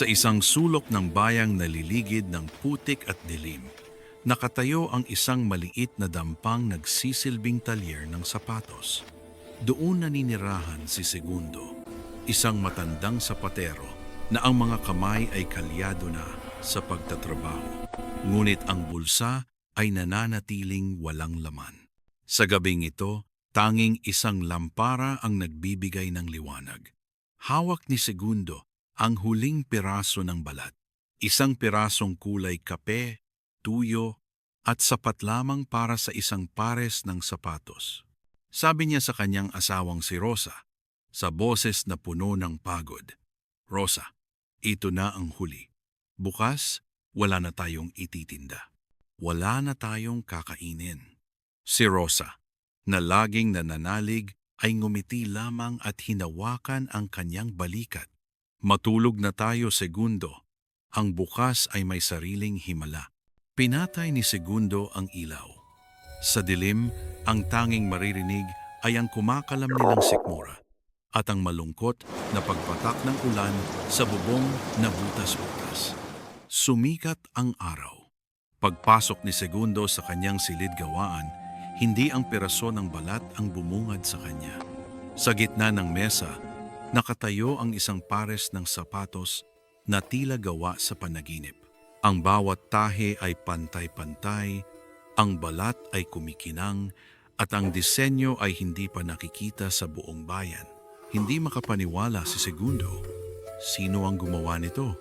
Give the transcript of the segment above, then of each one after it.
Sa isang sulok ng bayang naliligid ng putik at dilim, nakatayo ang isang maliit na dampang nagsisilbing talyer ng sapatos. Doon naninirahan si Segundo, isang matandang sapatero na ang mga kamay ay kalyado na sa pagtatrabaho. Ngunit ang bulsa ay nananatiling walang laman. Sa gabing ito, tanging isang lampara ang nagbibigay ng liwanag. Hawak ni Segundo ang huling piraso ng balat. Isang pirasong kulay kape, tuyo, at sapat lamang para sa isang pares ng sapatos. Sabi niya sa kanyang asawang si Rosa, sa boses na puno ng pagod, "Rosa, ito na ang huli. Bukas, wala na tayong ititinda. Wala na tayong kakainin." Si Rosa, na laging nananalig, ay ngumiti lamang at hinawakan ang kanyang balikat. "Matulog na tayo, Segundo. Ang bukas ay may sariling himala." Pinatay ni Segundo ang ilaw. Sa dilim, ang tanging maririnig ay ang kumakalam nilang sikmura at ang malungkot na pagpatak ng ulan sa bubong na butas-butas. Sumikat ang araw. Pagpasok ni Segundo sa kanyang silid-gawaan, hindi ang piraso ng balat ang bumungad sa kanya. Sa gitna ng mesa, nakatayo ang isang pares ng sapatos na tila gawa sa panaginip. Ang bawat tahe ay pantay-pantay, ang balat ay kumikinang, at ang disenyo ay hindi pa nakikita sa buong bayan. Hindi makapaniwala si Segundo. Sino ang gumawa nito?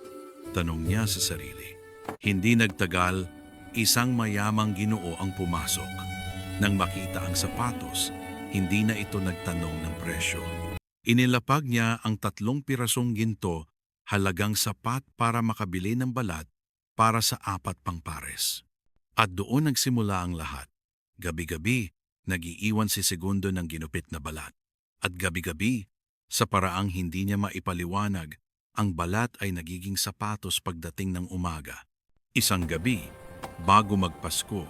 Tanong niya sa sarili. Hindi nagtagal, isang mayamang Ginoo ang pumasok. Nang makita ang sapatos, hindi na ito nagtanong ng presyo. Inilapag niya ang 3 pirasong ginto, halagang sapat para makabili ng balat para sa 4 pang pares. At doon nagsimula ang lahat. Gabi-gabi, nag-iiwan si Segundo ng ginupit na balat. At gabi-gabi, sa paraang hindi niya maipaliwanag, ang balat ay nagiging sapatos pagdating ng umaga. Isang gabi, bago magpasko,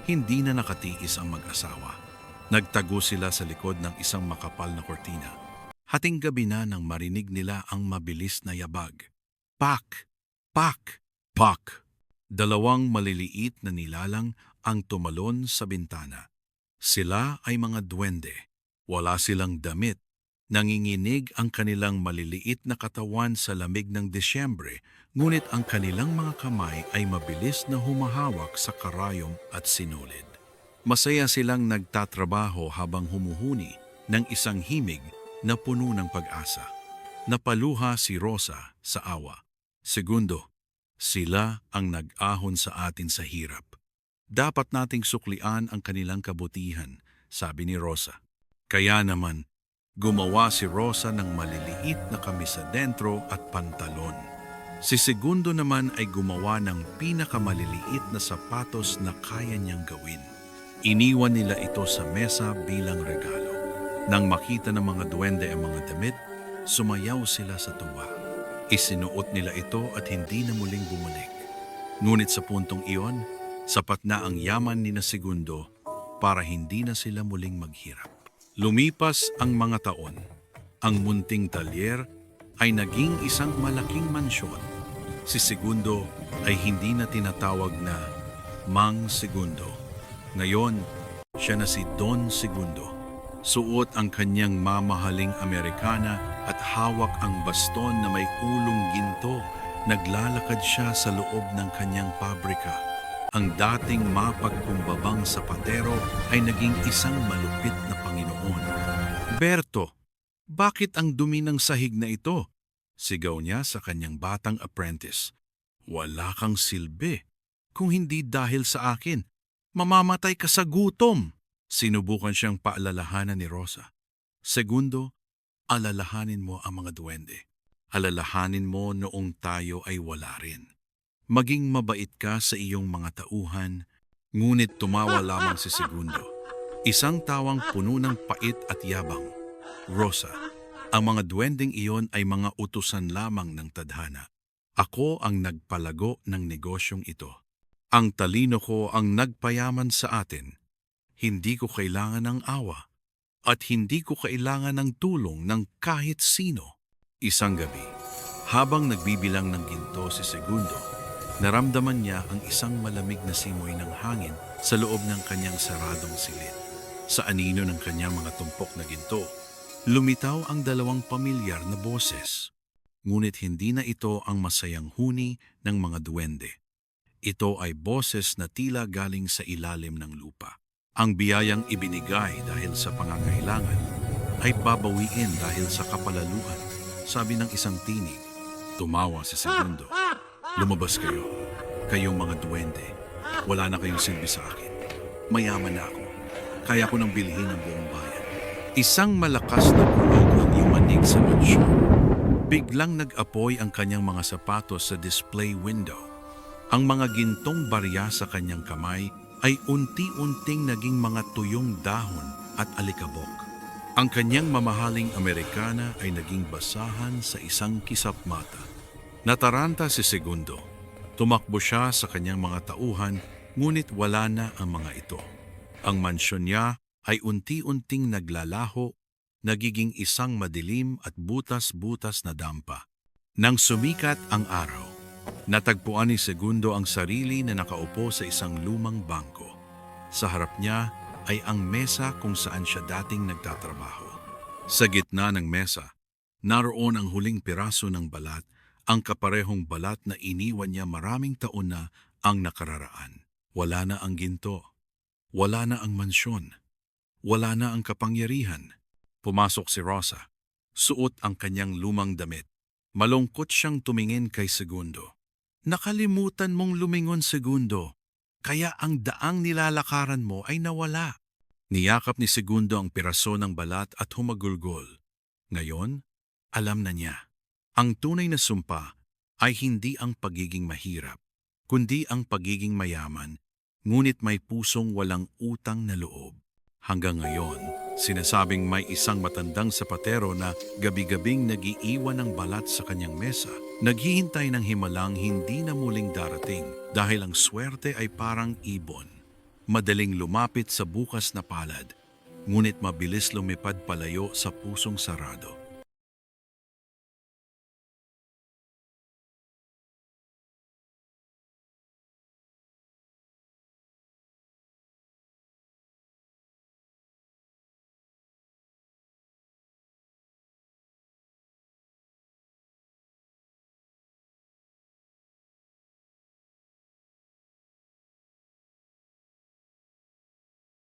hindi na nakatiis ang mag-asawa. Nagtago sila sa likod ng isang makapal na kortina. Hating gabi na nang marinig nila ang mabilis na yabag. Pak! Pak! Pak! 2 maliliit na nilalang ang tumalon sa bintana. Sila ay mga duwende. Wala silang damit. Nanginginig ang kanilang maliliit na katawan sa lamig ng Disyembre, ngunit ang kanilang mga kamay ay mabilis na humahawak sa karayom at sinulid. Masaya silang nagtatrabaho habang humuhuni ng isang himig na puno ng pag-asa. Napaluha si Rosa sa awa. "Segundo, sila ang nag-ahon sa atin sa hirap. Dapat nating suklian ang kanilang kabutihan," sabi ni Rosa. Kaya naman, gumawa si Rosa ng maliliit na kamisa dentro at pantalon. Si Segundo naman ay gumawa ng pinakamaliliit na sapatos na kaya niyang gawin. Iniwan nila ito sa mesa bilang regalo. Nang makita ng mga duwende ang mga damit, sumayaw sila sa tuwa. Isinuot nila ito at hindi na muling bumalik. Ngunit sa puntong iyon, sapat na ang yaman ni na Segundo para hindi na sila muling maghirap. Lumipas ang mga taon. Ang munting talyer ay naging isang malaking mansyon. Si Segundo ay hindi na tinatawag na Mang Segundo. Ngayon, siya na si Don Segundo. Suot ang kanyang mamahaling Amerikana at hawak ang baston na may ulong ginto. Naglalakad siya sa loob ng kanyang pabrika. Ang dating mapagkumbabang sapatero ay naging isang malupit na Panginoon. "Berto, bakit ang dumi ng sahig na ito?" sigaw niya sa kanyang batang apprentice. "Wala kang silbi. Kung hindi dahil sa akin, mamamatay ka sa gutom." Sinubukan siyang paalalahanan ni Rosa. "Segundo, alalahanin mo ang mga duwende. Alalahanin mo noong tayo ay wala rin. Maging mabait ka sa iyong mga tauhan." Ngunit tumawa lamang si Segundo. Isang tawang puno ng pait at yabang. "Rosa, ang mga duwendeng iyon ay mga utusan lamang ng tadhana. Ako ang nagpalago ng negosyong ito. Ang talino ko ang nagpayaman sa atin. Hindi ko kailangan ng awa at hindi ko kailangan ng tulong ng kahit sino." Isang gabi, Habang nagbibilang ng ginto si Segundo, naramdaman niya ang isang malamig na simoy ng hangin sa loob ng kanyang saradong silid. Sa anino ng kanyang mga tumpok na ginto, lumitaw ang dalawang pamilyar na boses. Ngunit hindi na ito ang masayang huni ng mga duwende. Ito ay boses na tila galing sa ilalim ng lupa. Ang biyayang ibinigay dahil sa pangangailangan ay babawiin dahil sa kapalaluan, sabi ng isang tinig. Tumawa si Segundo. Lumabas kayo. Kayong mga duwende. Wala na kayong silbi sa akin. Mayaman na ako. Kaya ko nang bilhin ang buong bayan. Isang malakas na bulog ang yumanig sa mansyon. Biglang nag-apoy ang kanyang mga sapatos sa display window. Ang mga gintong barya sa kanyang kamay ay unti-unting naging mga tuyong dahon at alikabok. Ang kanyang mamahaling Amerikana ay naging basahan sa isang kisapmata. Nataranta si Segundo. Tumakbo siya sa kanyang mga tauhan, ngunit wala na ang mga ito. Ang mansyon niya ay unti-unting naglalaho, nagiging isang madilim at butas-butas na dampa. Nang sumikat ang araw, natagpuan ni Segundo ang sarili na nakaupo sa isang lumang bangko. Sa harap niya ay ang mesa kung saan siya dating nagtatrabaho. Sa gitna ng mesa, naroon ang huling piraso ng balat, ang kaparehong balat na iniwan niya maraming taon na ang nakararaan. Wala na ang ginto. Wala na ang mansyon. Wala na ang kapangyarihan. Pumasok si Rosa. Suot ang kanyang lumang damit. Malungkot siyang tumingin kay Segundo. Nakalimutan mong lumingon, Segundo. Kaya ang daang nilalakaran mo ay nawala. Niyakap ni Segundo ang piraso ng balat at humagulgol. Ngayon, alam na niya. Ang tunay na sumpa ay hindi ang pagiging mahirap, kundi ang pagiging mayaman, ngunit may pusong walang utang na loob. Hanggang ngayon, sinasabing may isang matandang sapatero na gabi-gabing nag-iiwan ng balat sa kanyang mesa, naghihintay ng himalang hindi na muling darating dahil ang swerte ay parang ibon. Madaling lumapit sa bukas na palad, ngunit mabilis lumipad palayo sa pusong sarado.